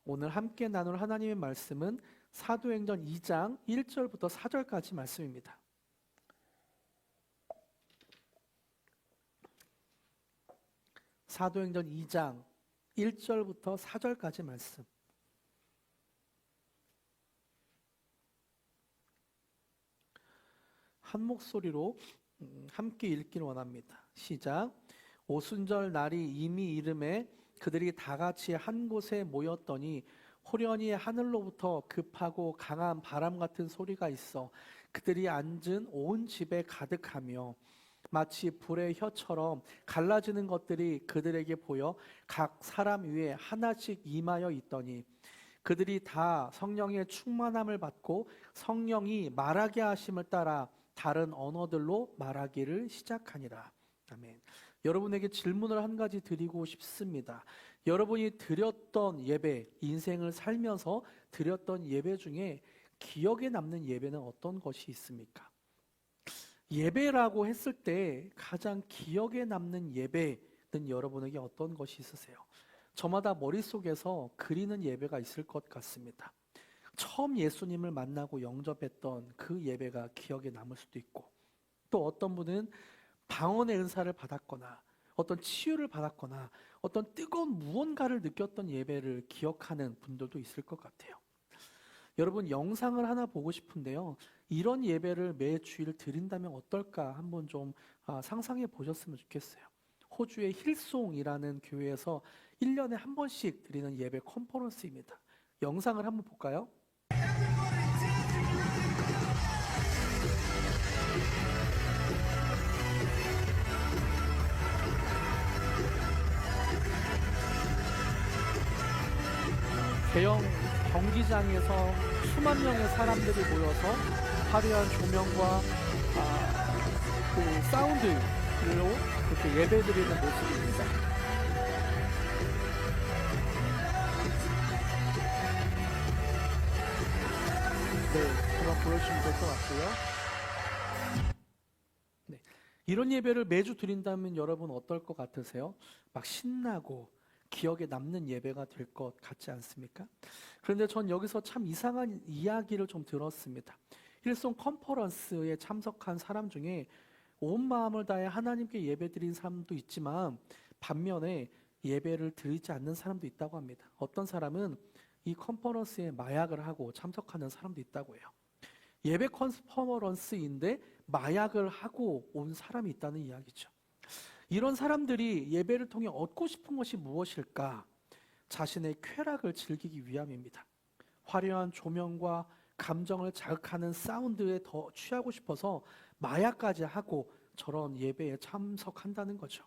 오늘 함께 나눌 하나님의 말씀은 사도행전 2장 1절부터 4절까지 말씀입니다. 사도행전 2장 1절부터 4절까지 말씀. 한 목소리로 함께 읽기를 원합니다. 시작. 오순절 날이 이미 이름에 그들이 다 같이 한 곳에 모였더니 호련히 하늘로부터 급하고 강한 바람 같은 소리가 있어 그들이 앉은 온 집에 가득하며 마치 불의 혀처럼 갈라지는 것들이 그들에게 보여 각 사람 위에 하나씩 임하여 있더니 그들이 다 성령의 충만함을 받고 성령이 말하게 하심을 따라 다른 언어들로 말하기를 시작하니라. 아멘. 여러분에게 질문을 한 가지 드리고 싶습니다. 여러분이 드렸던 예배, 인생을 살면서 드렸던 예배 중에 기억에 남는 예배는 어떤 것이 있습니까? 예배라고 했을 때 가장 기억에 남는 예배는 여러분에게 어떤 것이 있으세요? 저마다 머릿속에서 그리는 예배가 있을 것 같습니다. 처음 예수님을 만나고 영접했던 그 예배가 기억에 남을 수도 있고, 또 어떤 분은 방언의 은사를 받았거나 어떤 치유를 받았거나 어떤 뜨거운 무언가를 느꼈던 예배를 기억하는 분들도 있을 것 같아요. 여러분, 영상을 하나 보고 싶은데요, 이런 예배를 매 주일 드린다면 어떨까 한번 좀 상상해 보셨으면 좋겠어요. 호주의 힐송이라는 교회에서 1년에 한 번씩 드리는 예배 컨퍼런스입니다. 영상을 한번 볼까요? 대형 경기장에서 수만 명의 사람들이 모여서 화려한 조명과 그 사운드로 그렇게 예배드리는 모습입니다. 네, 한번 보여주시면 될 것 같고요. 네, 이런 예배를 매주 드린다면 여러분 어떨 것 같으세요? 막 신나고 기억에 남는 예배가 될 것 같지 않습니까? 그런데 전 여기서 참 이상한 이야기를 좀 들었습니다. 힐송 컨퍼런스에 참석한 사람 중에 온 마음을 다해 하나님께 예배드린 사람도 있지만 반면에 예배를 드리지 않는 사람도 있다고 합니다. 어떤 사람은 이 컨퍼런스에 마약을 하고 참석하는 사람도 있다고 해요. 예배 컨퍼런스인데 마약을 하고 온 사람이 있다는 이야기죠. 이런 사람들이 예배를 통해 얻고 싶은 것이 무엇일까? 자신의 쾌락을 즐기기 위함입니다. 화려한 조명과 감정을 자극하는 사운드에 더 취하고 싶어서 마약까지 하고 저런 예배에 참석한다는 거죠.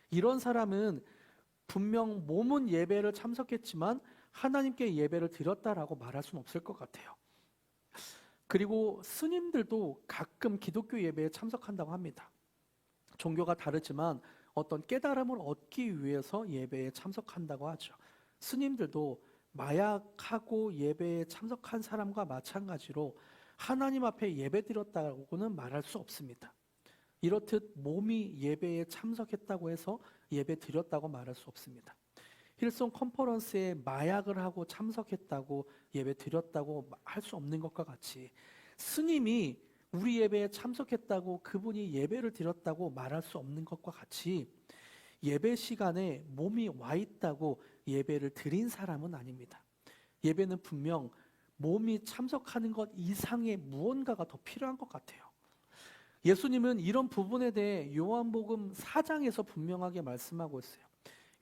이런 사람은 분명 몸은 예배를 참석했지만 하나님께 예배를 드렸다라고 말할 수는 없을 것 같아요. 그리고 스님들도 가끔 기독교 예배에 참석한다고 합니다. 종교가 다르지만 어떤 깨달음을 얻기 위해서 예배에 참석한다고 하죠. 스님들도 마약하고 예배에 참석한 사람과 마찬가지로 하나님 앞에 예배드렸다고는 말할 수 없습니다. 이렇듯 몸이 예배에 참석했다고 해서 예배드렸다고 말할 수 없습니다. 힐송 컨퍼런스에 마약을 하고 참석했다고 예배드렸다고 할 수 없는 것과 같이 스님이 우리 예배에 참석했다고 그분이 예배를 드렸다고 말할 수 없는 것과 같이 예배 시간에 몸이 와 있다고 예배를 드린 사람은 아닙니다. 예배는 분명 몸이 참석하는 것 이상의 무언가가 더 필요한 것 같아요. 예수님은 이런 부분에 대해 요한복음 4장에서 분명하게 말씀하고 있어요.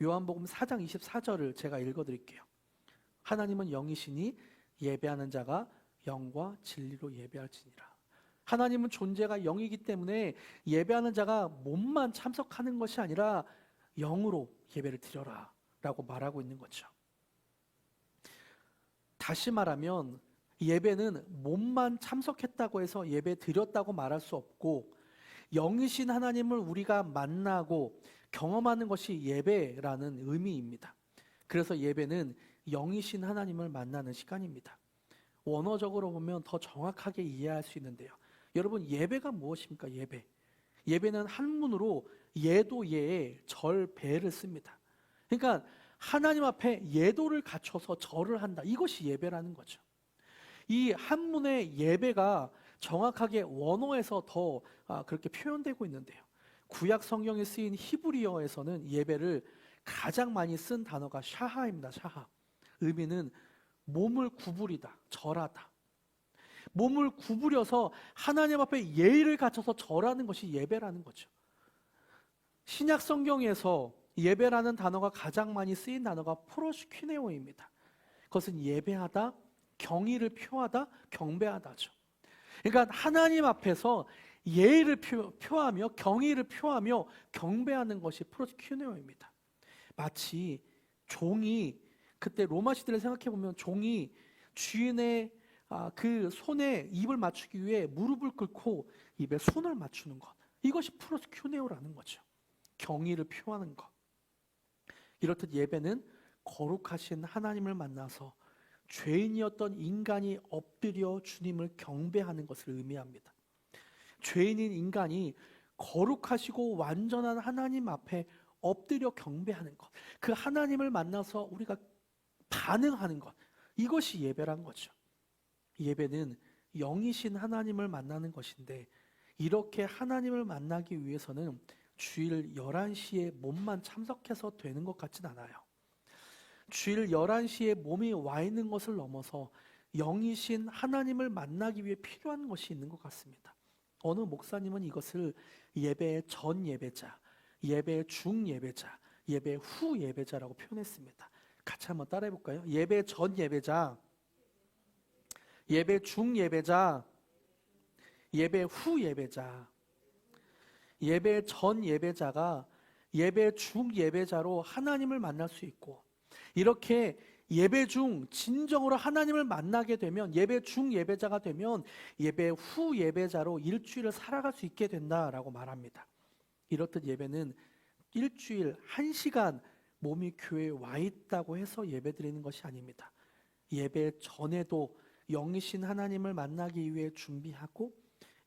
요한복음 4장 24절을 제가 읽어드릴게요. 하나님은 영이시니 예배하는 자가 영과 진리로 예배할지니라. 하나님은 존재가 영이기 때문에 예배하는 자가 몸만 참석하는 것이 아니라 영으로 예배를 드려라 라고 말하고 있는 거죠. 다시 말하면 예배는 몸만 참석했다고 해서 예배 드렸다고 말할 수 없고 영이신 하나님을 우리가 만나고 경험하는 것이 예배라는 의미입니다. 그래서 예배는 영이신 하나님을 만나는 시간입니다. 원어적으로 보면 더 정확하게 이해할 수 있는데요. 여러분, 예배가 무엇입니까? 예배는 한문으로 예도 예에 절 배를 씁니다. 그러니까 하나님 앞에 예도를 갖춰서 절을 한다. 이것이 예배라는 거죠. 이 한문의 예배가 정확하게 원어에서 더 그렇게 표현되고 있는데요. 구약 성경에 쓰인 히브리어에서는 예배를 가장 많이 쓴 단어가 샤하입니다. 샤하. 의미는 몸을 구부리다, 절하다. 몸을 구부려서 하나님 앞에 예의를 갖춰서 절하는 것이 예배라는 거죠. 신약 성경에서 예배라는 단어가 가장 많이 쓰인 단어가 프로스퀴네오입니다. 그것은 예배하다, 경의를 표하다, 경배하다죠. 그러니까 하나님 앞에서 예의를 표하며 경의를 표하며 경배하는 것이 프로스퀴네오입니다. 마치 종이, 그때 로마 시대를 생각해 보면 종이 주인의 그 손에 입을 맞추기 위해 무릎을 꿇고 입에 손을 맞추는 것, 이것이 프로스큐네오라는 거죠. 경의를 표하는 것. 이렇듯 예배는 거룩하신 하나님을 만나서 죄인이었던 인간이 엎드려 주님을 경배하는 것을 의미합니다. 죄인인 인간이 거룩하시고 완전한 하나님 앞에 엎드려 경배하는 것, 그 하나님을 만나서 우리가 반응하는 것, 이것이 예배란 거죠. 예배는 영이신 하나님을 만나는 것인데, 이렇게 하나님을 만나기 위해서는 주일 11시에 몸만 참석해서 되는 것 같진 않아요. 주일 11시에 몸이 와 있는 것을 넘어서 영이신 하나님을 만나기 위해 필요한 것이 있는 것 같습니다. 어느 목사님은 이것을 예배의 전 예배자, 예배의 중 예배자, 예배 후 예배자라고 표현했습니다. 같이 한번 따라해 볼까요? 예배 전 예배자, 예배 중 예배자, 예배 후 예배자. 예배 전 예배자가 예배 중 예배자로 하나님을 만날 수 있고, 이렇게 예배 중 진정으로 하나님을 만나게 되면, 예배 중 예배자가 되면 예배 후 예배자로 일주일을 살아갈 수 있게 된다라고 말합니다. 이렇듯 예배는 일주일 1시간 몸이 교회에 와 있다고 해서 예배 드리는 것이 아닙니다. 예배 전에도 영이신 하나님을 만나기 위해 준비하고,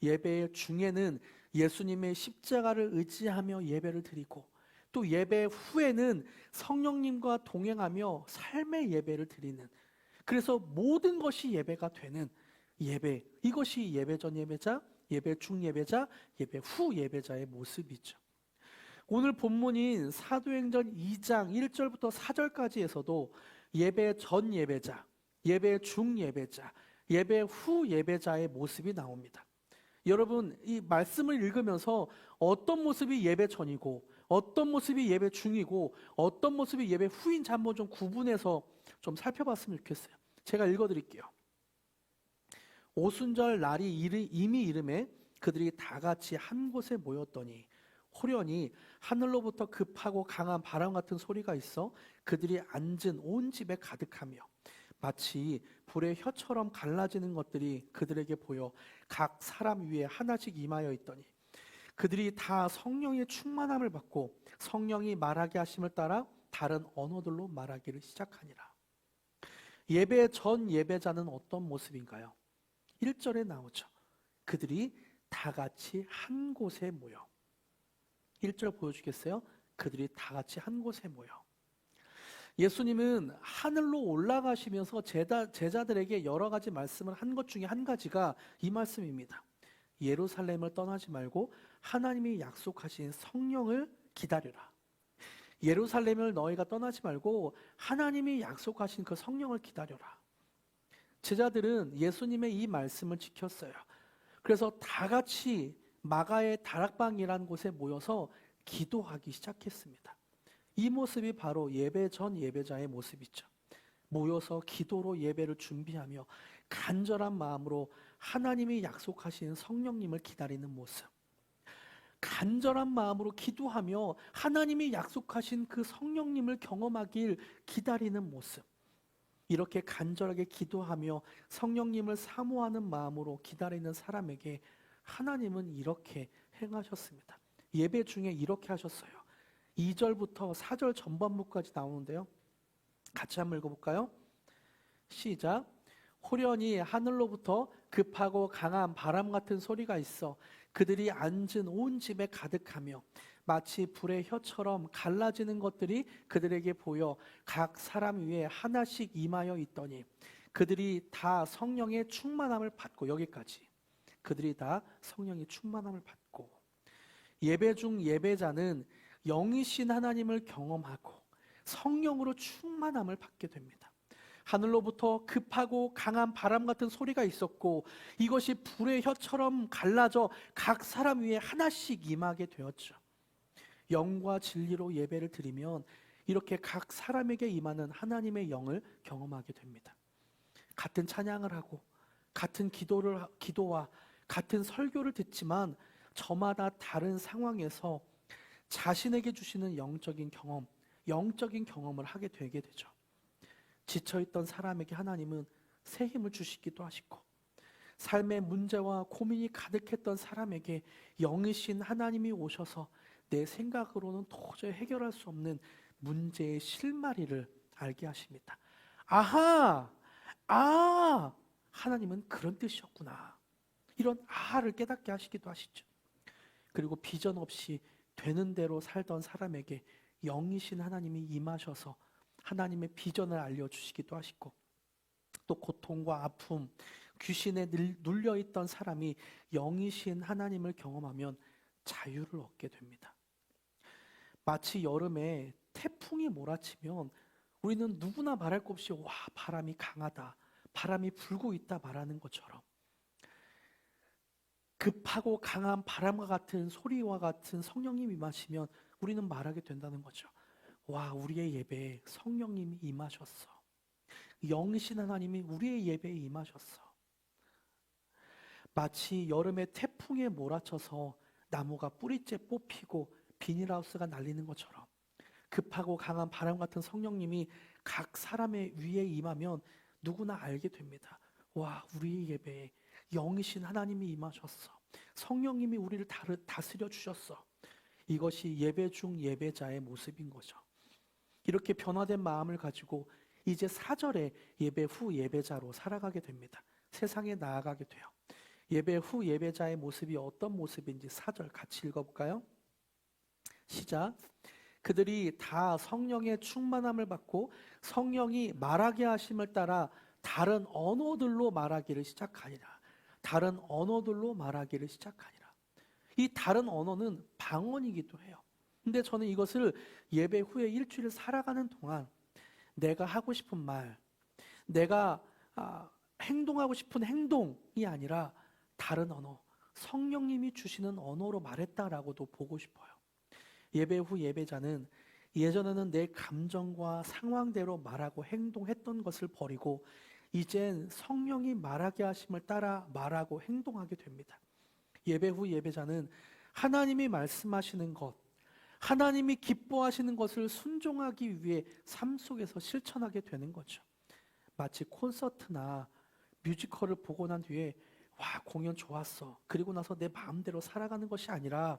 예배 중에는 예수님의 십자가를 의지하며 예배를 드리고, 또 예배 후에는 성령님과 동행하며 삶의 예배를 드리는, 그래서 모든 것이 예배가 되는 예배, 이것이 예배 전 예배자, 예배 중 예배자, 예배 후 예배자의 모습이죠. 오늘 본문인 사도행전 2장 1절부터 4절까지에서도 예배 전 예배자, 예배 중 예배자, 예배 후 예배자의 모습이 나옵니다. 여러분, 이 말씀을 읽으면서 어떤 모습이 예배 전이고 어떤 모습이 예배 중이고 어떤 모습이 예배 후인지 한번 좀 구분해서 좀 살펴봤으면 좋겠어요. 제가 읽어드릴게요. 오순절 날이 이미 이름에 그들이 다 같이 한 곳에 모였더니 호련히 하늘로부터 급하고 강한 바람 같은 소리가 있어 그들이 앉은 온 집에 가득하며, 마치 불의 혀처럼 갈라지는 것들이 그들에게 보여 각 사람 위에 하나씩 임하여 있더니, 그들이 다 성령의 충만함을 받고 성령이 말하게 하심을 따라 다른 언어들로 말하기를 시작하니라. 예배 전 예배자는 어떤 모습인가요? 1절에 나오죠. 그들이 다 같이 한 곳에 모여. 1절 보여주겠어요? 그들이 다 같이 한 곳에 모여. 예수님은 하늘로 올라가시면서 제자들에게 여러 가지 말씀을 한 것 중에 한 가지가 이 말씀입니다. 예루살렘을 떠나지 말고 하나님이 약속하신 성령을 기다리라. 예루살렘을 너희가 떠나지 말고 하나님이 약속하신 그 성령을 기다려라. 제자들은 예수님의 이 말씀을 지켰어요. 그래서 다 같이 마가의 다락방이라는 곳에 모여서 기도하기 시작했습니다. 이 모습이 바로 예배 전 예배자의 모습이죠. 모여서 기도로 예배를 준비하며 간절한 마음으로 하나님이 약속하신 성령님을 기다리는 모습. 간절한 마음으로 기도하며 하나님이 약속하신 그 성령님을 경험하길 기다리는 모습. 이렇게 간절하게 기도하며 성령님을 사모하는 마음으로 기다리는 사람에게 하나님은 이렇게 행하셨습니다. 예배 중에 이렇게 하셨어요. 2절부터 4절 전반부까지 나오는데요. 같이 한번 읽어볼까요? 시작. 호련히 하늘로부터 급하고 강한 바람 같은 소리가 있어 그들이 앉은 온 집에 가득하며 마치 불의 혀처럼 갈라지는 것들이 그들에게 보여 각 사람 위에 하나씩 임하여 있더니 그들이 다 성령의 충만함을 받고, 여기까지 그들이 다 성령의 충만함을 받고, 예배 중 예배자는 영이신 하나님을 경험하고 성령으로 충만함을 받게 됩니다. 하늘로부터 급하고 강한 바람 같은 소리가 있었고 이것이 불의 혀처럼 갈라져 각 사람 위에 하나씩 임하게 되었죠. 영과 진리로 예배를 드리면 이렇게 각 사람에게 임하는 하나님의 영을 경험하게 됩니다. 같은 찬양을 하고 같은 기도와 같은 설교를 듣지만 저마다 다른 상황에서 자신에게 주시는 영적인 경험을 하게 되게 되죠. 지쳐있던 사람에게 하나님은 새 힘을 주시기도 하시고, 삶의 문제와 고민이 가득했던 사람에게 영이신 하나님이 오셔서 내 생각으로는 도저히 해결할 수 없는 문제의 실마리를 알게 하십니다. 아하! 하나님은 그런 뜻이었구나. 이런 아하를 깨닫게 하시기도 하시죠. 그리고 비전 없이 되는 대로 살던 사람에게 영이신 하나님이 임하셔서 하나님의 비전을 알려주시기도 하시고, 또 고통과 아픔, 귀신에 눌려있던 사람이 영이신 하나님을 경험하면 자유를 얻게 됩니다. 마치 여름에 태풍이 몰아치면 우리는 누구나 말할 것 없이 와, 바람이 강하다, 바람이 불고 있다 말하는 것처럼 급하고 강한 바람과 같은 소리와 같은 성령님이 임하시면 우리는 말하게 된다는 거죠. 와, 우리의 예배에 성령님이 임하셨어. 영이신 하나님이 우리의 예배에 임하셨어. 마치 여름에 태풍에 몰아쳐서 나무가 뿌리째 뽑히고 비닐하우스가 날리는 것처럼 급하고 강한 바람 같은 성령님이 각 사람의 위에 임하면 누구나 알게 됩니다. 와, 우리의 예배에 영이신 하나님이 임하셨어. 성령님이 우리를 다스려 주셨어. 이것이 예배 중 예배자의 모습인 거죠. 이렇게 변화된 마음을 가지고 이제 4절에 예배 후 예배자로 살아가게 됩니다. 세상에 나아가게 돼요. 예배 후 예배자의 모습이 어떤 모습인지 4절 같이 읽어볼까요? 시작. 그들이 다 성령의 충만함을 받고 성령이 말하게 하심을 따라 다른 언어들로 말하기를 시작하니라. 다른 언어들로 말하기를 시작하니라. 이 다른 언어는 방언이기도 해요. 근데 저는 이것을 예배 후에 일주일 살아가는 동안 내가 하고 싶은 말, 내가 행동하고 싶은 행동이 아니라 다른 언어, 성령님이 주시는 언어로 말했다라고도 보고 싶어요. 예배 후 예배자는 예전에는 내 감정과 상황대로 말하고 행동했던 것을 버리고 이젠 성령이 말하게 하심을 따라 말하고 행동하게 됩니다. 예배 후 예배자는 하나님이 말씀하시는 것, 하나님이 기뻐하시는 것을 순종하기 위해 삶 속에서 실천하게 되는 거죠. 마치 콘서트나 뮤지컬을 보고 난 뒤에 와, 공연 좋았어, 그리고 나서 내 마음대로 살아가는 것이 아니라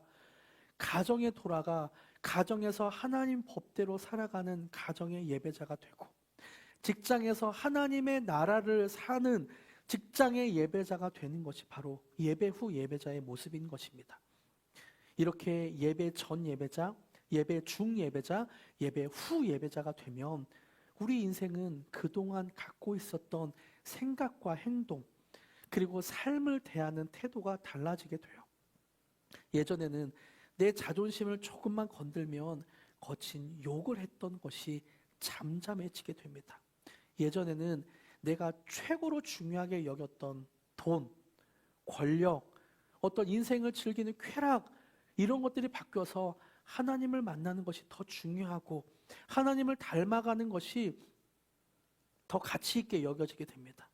가정에 돌아가 가정에서 하나님 법대로 살아가는 가정의 예배자가 되고, 직장에서 하나님의 나라를 사는 직장의 예배자가 되는 것이 바로 예배 후 예배자의 모습인 것입니다. 이렇게 예배 전 예배자, 예배 중 예배자, 예배 후 예배자가 되면 우리 인생은 그동안 갖고 있었던 생각과 행동, 그리고 삶을 대하는 태도가 달라지게 돼요. 예전에는 내 자존심을 조금만 건들면 거친 욕을 했던 것이 잠잠해지게 됩니다. 예전에는 내가 최고로 중요하게 여겼던 돈, 권력, 어떤 인생을 즐기는 쾌락, 이런 것들이 바뀌어서 하나님을 만나는 것이 더 중요하고 하나님을 닮아가는 것이 더 가치 있게 여겨지게 됩니다.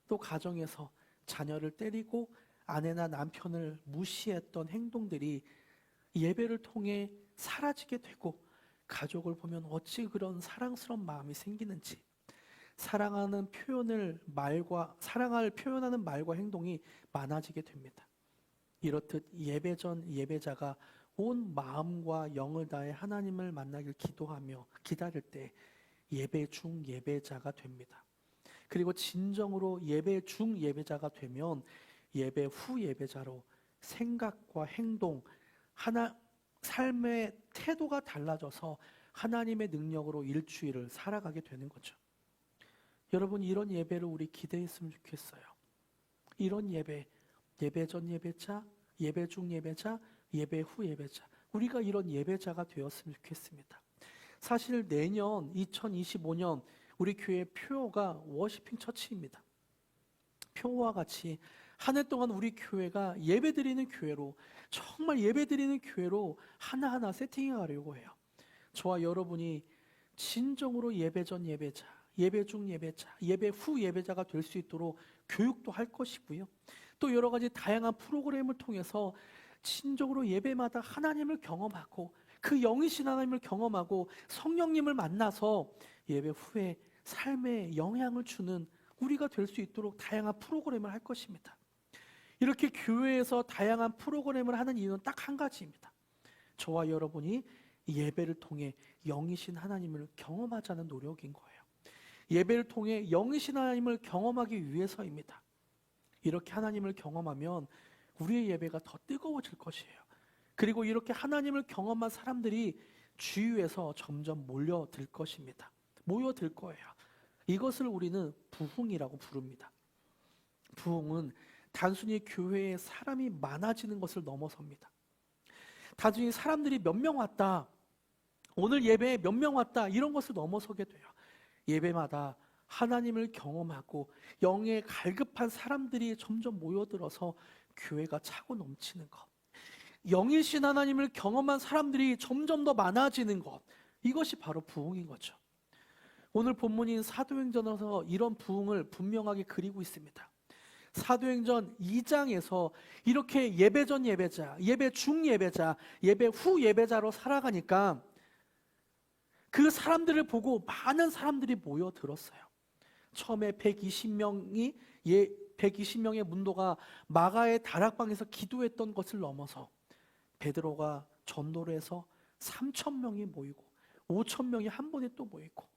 또 가정에서 자녀를 때리고 아내나 남편을 무시했던 행동들이 예배를 통해 사라지게 되고, 가족을 보면 어찌 그런 사랑스러운 마음이 생기는지, 사랑할 표현하는 말과 행동이 많아지게 됩니다. 이렇듯 예배 전 예배자가 온 마음과 영을 다해 하나님을 만나길 기도하며 기다릴 때 예배 중 예배자가 됩니다. 그리고 진정으로 예배 중 예배자가 되면 예배 후 예배자로 생각과 행동, 삶의 태도가 달라져서 하나님의 능력으로 일주일을 살아가게 되는 거죠. 여러분, 이런 예배를 우리 기대했으면 좋겠어요. 이런 예배, 예배 전 예배자, 예배 중 예배자, 예배 후 예배자, 우리가 이런 예배자가 되었으면 좋겠습니다. 사실 내년 2025년 우리 교회 표어가 워시핑 처치입니다. 표어와 같이 한 해 동안 우리 교회가 예배드리는 교회로, 정말 예배드리는 교회로 하나하나 세팅해 가려고 해요. 저와 여러분이 진정으로 예배 전 예배자, 예배 중 예배자, 예배 후 예배자가 될 수 있도록 교육도 할 것이고요. 또 여러 가지 다양한 프로그램을 통해서 진정으로 예배마다 하나님을 경험하고 그 영이신 하나님을 경험하고 성령님을 만나서 예배 후에 삶에 영향을 주는 우리가 될 수 있도록 다양한 프로그램을 할 것입니다. 이렇게 교회에서 다양한 프로그램을 하는 이유는 딱 한 가지입니다. 저와 여러분이 예배를 통해 영이신 하나님을 경험하자는 노력인 거예요. 예배를 통해 영이신 하나님을 경험하기 위해서입니다. 이렇게 하나님을 경험하면 우리의 예배가 더 뜨거워질 것이에요. 그리고 이렇게 하나님을 경험한 사람들이 주위에서 점점 몰려들 것입니다. 모여들 거예요. 이것을 우리는 부흥이라고 부릅니다. 부흥은 단순히 교회에 사람이 많아지는 것을 넘어섭니다. 단순히 사람들이 몇 명 왔다, 오늘 예배에 몇 명 왔다, 이런 것을 넘어서게 돼요. 예배마다 하나님을 경험하고 영에 갈급한 사람들이 점점 모여들어서 교회가 차고 넘치는 것, 영이신 하나님을 경험한 사람들이 점점 더 많아지는 것, 이것이 바로 부흥인 거죠. 오늘 본문인 사도행전에서 이런 부흥을 분명하게 그리고 있습니다. 사도행전 2장에서 이렇게 예배 전 예배자, 예배 중 예배자, 예배 후 예배자로 살아가니까 그 사람들을 보고 많은 사람들이 모여들었어요. 처음에 120명의 문도가 마가의 다락방에서 기도했던 것을 넘어서 베드로가 전도를 해서 3,000명이 모이고 5,000명이 한 번에 또 모이고,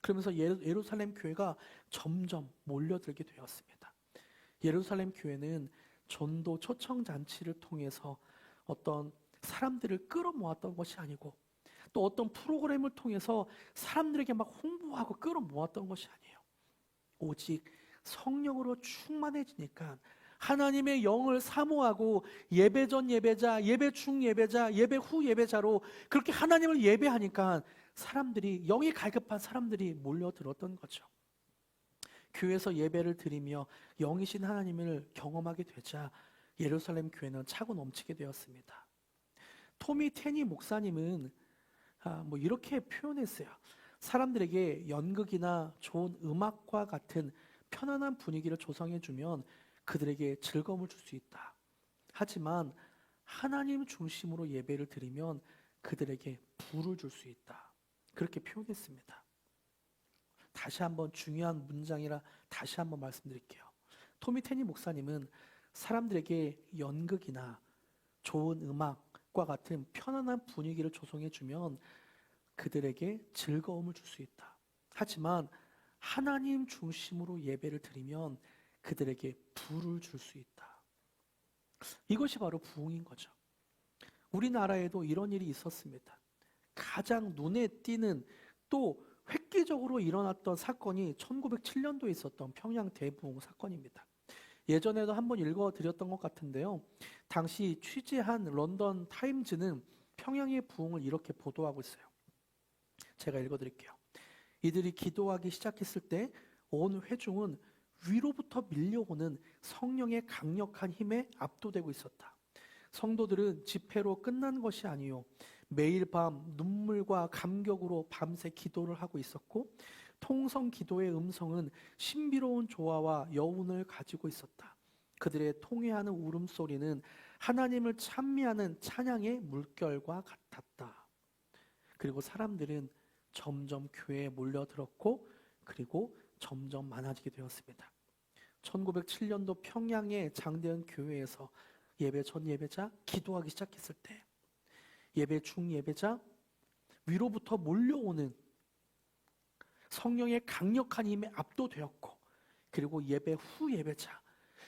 그러면서 예루살렘 교회가 점점 몰려들게 되었습니다. 예루살렘 교회는 전도 초청 잔치를 통해서 어떤 사람들을 끌어모았던 것이 아니고, 또 어떤 프로그램을 통해서 사람들에게 막 홍보하고 끌어모았던 것이 아니에요. 오직 성령으로 충만해지니까 하나님의 영을 사모하고 예배 전 예배자, 예배 중 예배자, 예배 후 예배자로 그렇게 하나님을 예배하니까 사람들이, 영이 갈급한 사람들이 몰려들었던 거죠. 교회에서 예배를 드리며 영이신 하나님을 경험하게 되자 예루살렘 교회는 차고 넘치게 되었습니다. 토미 테니 목사님은 이렇게 표현했어요. 사람들에게 연극이나 좋은 음악과 같은 편안한 분위기를 조성해주면 그들에게 즐거움을 줄 수 있다. 하지만 하나님 중심으로 예배를 드리면 그들에게 부를 줄 수 있다. 그렇게 표현했습니다. 다시 한번 중요한 문장이라 다시 한번 말씀드릴게요. 토미 테니 목사님은 사람들에게 연극이나 좋은 음악과 같은 편안한 분위기를 조성해주면 그들에게 즐거움을 줄 수 있다. 하지만 하나님 중심으로 예배를 드리면 그들에게 부를 줄 수 있다. 이것이 바로 부흥인 거죠. 우리나라에도 이런 일이 있었습니다. 가장 눈에 띄는, 또 획기적으로 일어났던 사건이 1907년도에 있었던 평양 대부흥 사건입니다. 예전에도 한번 읽어드렸던 것 같은데요. 당시 취재한 런던 타임즈는 평양의 부흥을 이렇게 보도하고 있어요. 제가 읽어드릴게요. 이들이 기도하기 시작했을 때 온 회중은 위로부터 밀려오는 성령의 강력한 힘에 압도되고 있었다. 성도들은 집회로 끝난 것이 아니요, 매일 밤 눈물과 감격으로 밤새 기도를 하고 있었고, 통성 기도의 음성은 신비로운 조화와 여운을 가지고 있었다. 그들의 통회하는 울음소리는 하나님을 찬미하는 찬양의 물결과 같았다. 그리고 사람들은 점점 교회에 몰려들었고, 그리고 점점 많아지게 되었습니다. 1907년도 평양의 장대현 교회에서 예배 전 예배자 기도하기 시작했을 때, 예배 중 예배자, 위로부터 몰려오는 성령의 강력한 힘에 압도되었고, 그리고 예배 후 예배자,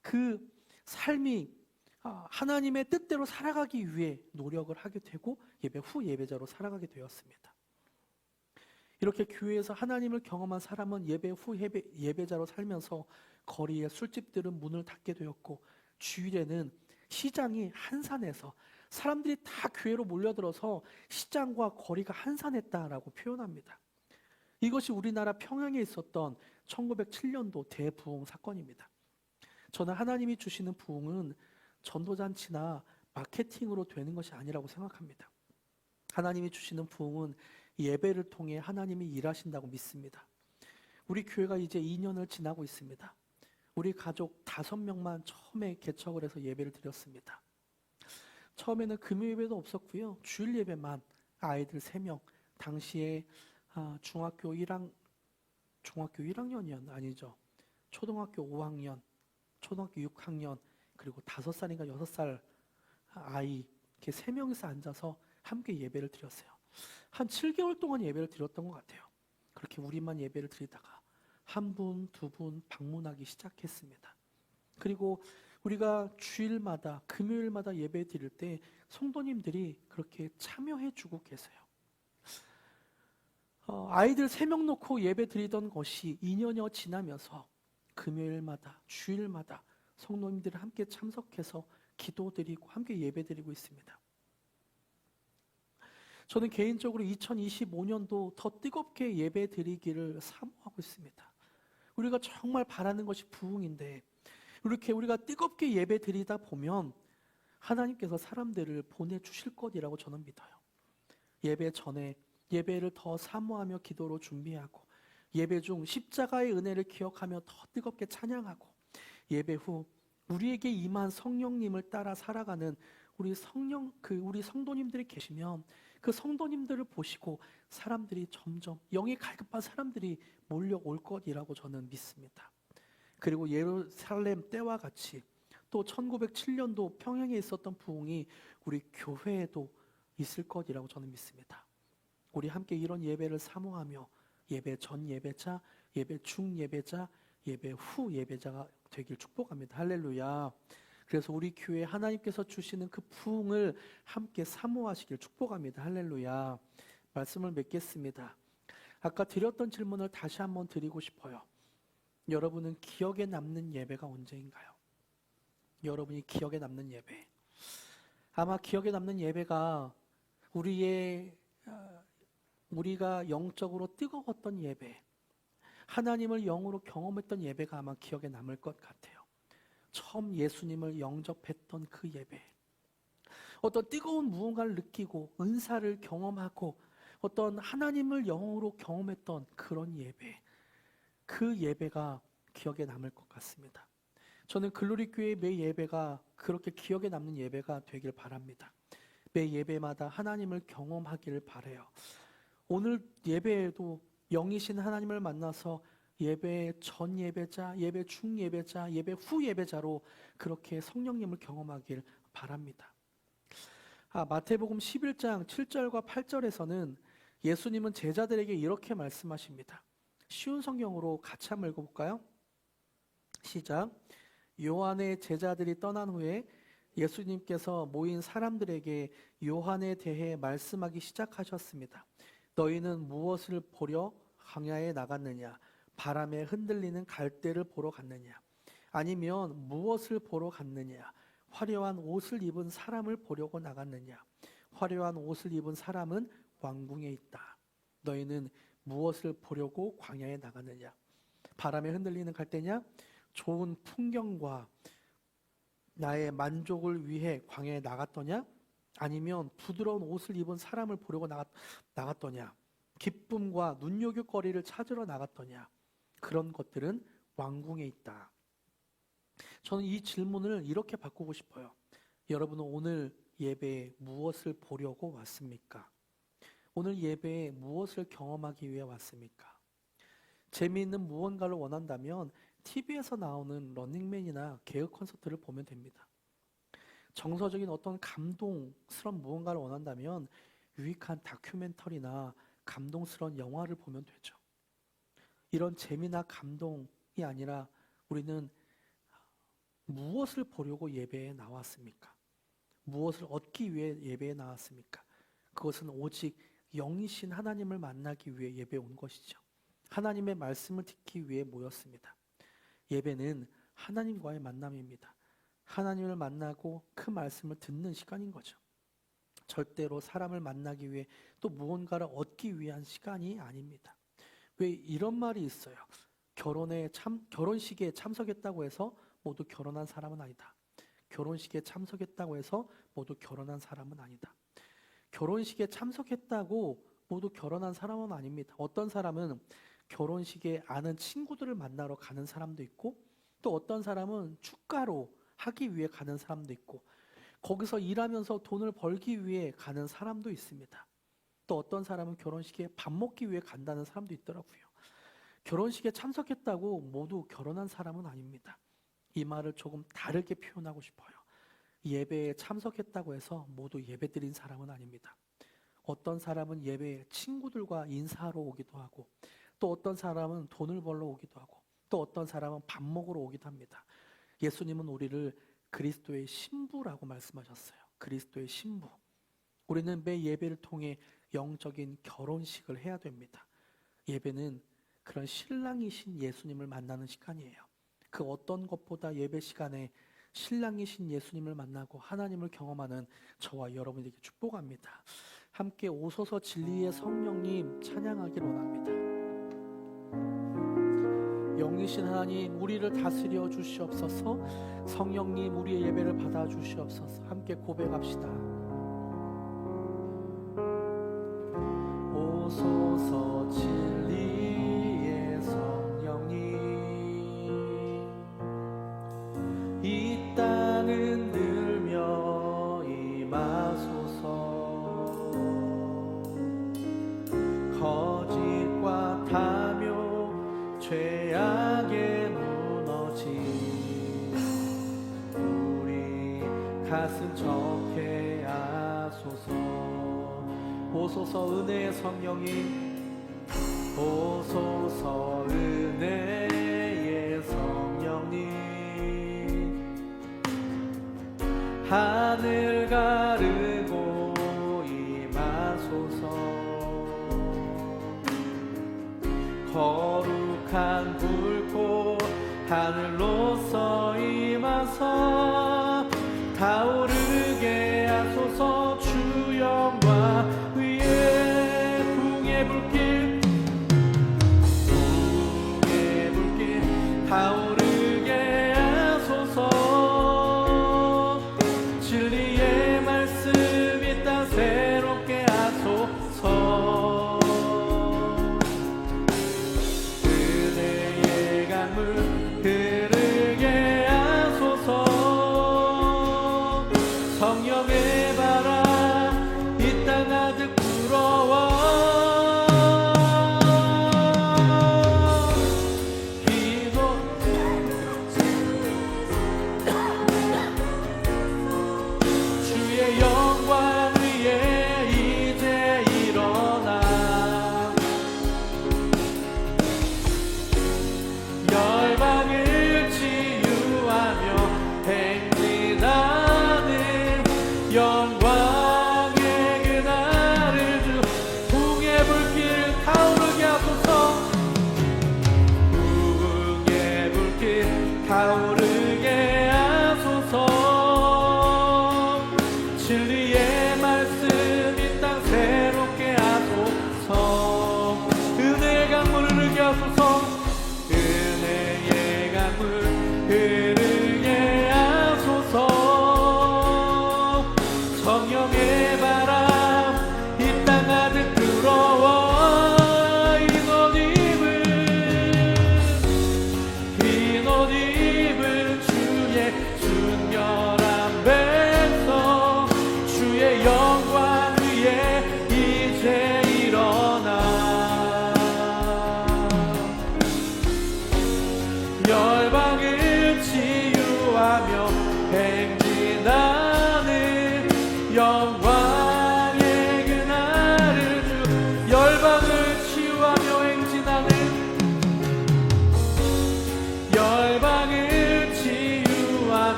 그 삶이 하나님의 뜻대로 살아가기 위해 노력을 하게 되고 예배 후 예배자로 살아가게 되었습니다. 이렇게 교회에서 하나님을 경험한 사람은 예배 후 예배자로 살면서 거리의 술집들은 문을 닫게 되었고, 주일에는 시장이 한산해서 사람들이 다 교회로 몰려들어서 시장과 거리가 한산했다라고 표현합니다. 이것이 우리나라 평양에 있었던 1907년도 대부흥 사건입니다. 저는 하나님이 주시는 부흥은 전도잔치나 마케팅으로 되는 것이 아니라고 생각합니다. 하나님이 주시는 부흥은 예배를 통해 하나님이 일하신다고 믿습니다. 우리 교회가 이제 2년을 지나고 있습니다. 우리 가족 5명만 처음에 개척을 해서 예배를 드렸습니다. 처음에는 금요 예배도 없었고요. 주일 예배만 아이들 3명, 당시에 중학교 1학년이었나? 아니죠. 초등학교 5학년, 초등학교 6학년, 그리고 5살인가 6살 아이, 이렇게 3명이서 앉아서 함께 예배를 드렸어요. 한 7개월 동안 예배를 드렸던 것 같아요. 그렇게 우리만 예배를 드리다가 한 분, 두 분 방문하기 시작했습니다. 그리고 우리가 주일마다, 금요일마다 예배 드릴 때 성도님들이 그렇게 참여해 주고 계세요. 아이들 3명 놓고 예배 드리던 것이 2년여 지나면서 금요일마다, 주일마다 성도님들이 함께 참석해서 기도드리고 함께 예배 드리고 있습니다. 저는 개인적으로 2025년도 더 뜨겁게 예배 드리기를 사모하고 있습니다. 우리가 정말 바라는 것이 부흥인데, 이렇게 우리가 뜨겁게 예배 드리다 보면 하나님께서 사람들을 보내주실 것이라고 저는 믿어요. 예배 전에 예배를 더 사모하며 기도로 준비하고, 예배 중 십자가의 은혜를 기억하며 더 뜨겁게 찬양하고, 예배 후 우리에게 임한 성령님을 따라 살아가는 우리 성도님들이 계시면 그 성도님들을 보시고 사람들이 점점 영이 갈급한 사람들이 몰려올 것이라고 저는 믿습니다. 그리고 예루살렘 때와 같이 또 1907년도 평양에 있었던 부흥이 우리 교회에도 있을 것이라고 저는 믿습니다. 우리 함께 이런 예배를 사모하며 예배 전 예배자, 예배 중 예배자, 예배 후 예배자가 되길 축복합니다. 할렐루야. 그래서 우리 교회에 하나님께서 주시는 그 부흥을 함께 사모하시길 축복합니다. 할렐루야. 말씀을 맺겠습니다. 아까 드렸던 질문을 다시 한번 드리고 싶어요. 여러분은 기억에 남는 예배가 언제인가요? 여러분이 기억에 남는 예배. 아마 기억에 남는 예배가 우리가 영적으로 뜨거웠던 예배, 하나님을 영으로 경험했던 예배가 아마 기억에 남을 것 같아요. 처음 예수님을 영접했던 그 예배, 어떤 뜨거운 무언가를 느끼고 은사를 경험하고 어떤 하나님을 영으로 경험했던 그런 예배, 그 예배가 기억에 남을 것 같습니다. 저는 글로리 교회의 매 예배가 그렇게 기억에 남는 예배가 되길 바랍니다. 매 예배마다 하나님을 경험하기를 바라요. 오늘 예배에도 영이신 하나님을 만나서 예배 전 예배자, 예배 중 예배자, 예배 후 예배자로 그렇게 성령님을 경험하길 바랍니다. 마태복음 11장 7절과 8절에서는 예수님은 제자들에게 이렇게 말씀하십니다. 쉬운 성경으로 같이 한번 읽어볼까요? 시작. 요한의 제자들이 떠난 후에 예수님께서 모인 사람들에게 요한에 대해 말씀하기 시작하셨습니다. 너희는 무엇을 보려 광야에 나갔느냐? 바람에 흔들리는 갈대를 보러 갔느냐? 아니면 무엇을 보러 갔느냐? 화려한 옷을 입은 사람을 보려고 나갔느냐? 화려한 옷을 입은 사람은 왕궁에 있다. 너희는 무엇을 보려고 광야에 나갔느냐? 바람에 흔들리는 갈대냐? 좋은 풍경과 나의 만족을 위해 광야에 나갔더냐? 아니면 부드러운 옷을 입은 사람을 보려고 나갔더냐? 기쁨과 눈요깃거리를 찾으러 나갔더냐? 그런 것들은 왕궁에 있다. 저는 이 질문을 이렇게 바꾸고 싶어요. 여러분은 오늘 예배에 무엇을 보려고 왔습니까? 오늘 예배에 무엇을 경험하기 위해 왔습니까? 재미있는 무언가를 원한다면 TV에서 나오는 런닝맨이나 개그 콘서트를 보면 됩니다. 정서적인 어떤 감동스러운 무언가를 원한다면 유익한 다큐멘터리나 감동스러운 영화를 보면 되죠. 이런 재미나 감동이 아니라 우리는 무엇을 보려고 예배에 나왔습니까? 무엇을 얻기 위해 예배에 나왔습니까? 그것은 오직 영이신 하나님을 만나기 위해 예배에 온 것이죠. 하나님의 말씀을 듣기 위해 모였습니다. 예배는 하나님과의 만남입니다. 하나님을 만나고 그 말씀을 듣는 시간인 거죠. 절대로 사람을 만나기 위해 또 무언가를 얻기 위한 시간이 아닙니다. 왜 이런 말이 있어요? 결혼식에 참석했다고 해서 모두 결혼한 사람은 아니다. 결혼식에 참석했다고 해서 모두 결혼한 사람은 아니다. 결혼식에 참석했다고 모두 결혼한 사람은 아닙니다. 어떤 사람은 결혼식에 아는 친구들을 만나러 가는 사람도 있고, 또 어떤 사람은 축가로 하기 위해 가는 사람도 있고, 거기서 일하면서 돈을 벌기 위해 가는 사람도 있습니다. 또 어떤 사람은 결혼식에 밥 먹기 위해 간다는 사람도 있더라고요. 결혼식에 참석했다고 모두 결혼한 사람은 아닙니다. 이 말을 조금 다르게 표현하고 싶어요. 예배에 참석했다고 해서 모두 예배드린 사람은 아닙니다. 어떤 사람은 예배에 친구들과 인사하러 오기도 하고, 또 어떤 사람은 돈을 벌러 오기도 하고, 또 어떤 사람은 밥 먹으러 오기도 합니다. 예수님은 우리를 그리스도의 신부라고 말씀하셨어요. 그리스도의 신부. 우리는 매 예배를 통해 영적인 결혼식을 해야 됩니다. 예배는 그런 신랑이신 예수님을 만나는 시간이에요. 그 어떤 것보다 예배 시간에 신랑이신 예수님을 만나고 하나님을 경험하는 저와 여러분에게 축복합니다. 함께 오소서 진리의 성령님 찬양하길 원합니다. 영이신 하나님, 우리를 다스려 주시옵소서. 성령님, 우리의 예배를 받아 주시옵소서. 함께 고백합시다. 오소서 진리의 성령님, 이 땅은 들며 임하소서. 거짓과 탐욕 죄악에 무너진 우리 가슴 적게 하소서. 오소서 은혜의 성령님, 오소서 은혜의 성령님, 하늘 가르고 임하소서. 거룩한 불꽃 하늘로서 임하사 타오르게 하소서. 주 영광 위에 붕의 불길, 붕의 불길 타오르게 하소서. 진리의 말씀 이 땅 새롭게 하소서. 은혜의 강물 흐르게 하소서.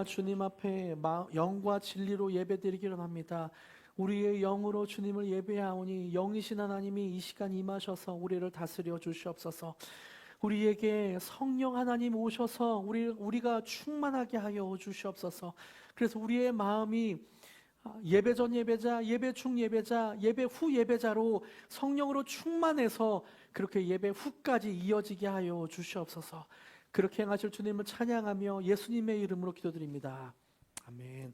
우리가 주님 앞에 영과 진리로 예배드리기를 합니다. 우리의 영으로 주님을 예배하오니 영이신 하나님이 이 시간 임하셔서 우리를 다스려 주시옵소서. 우리에게 성령 하나님 오셔서 우리가 충만하게 하여 주시옵소서. 그래서 우리의 마음이 예배 전 예배자, 예배 중 예배자, 예배 후 예배자로 성령으로 충만해서 그렇게 예배 후까지 이어지게 하여 주시옵소서. 그렇게 행하실 주님을 찬양하며 예수님의 이름으로 기도드립니다. 아멘.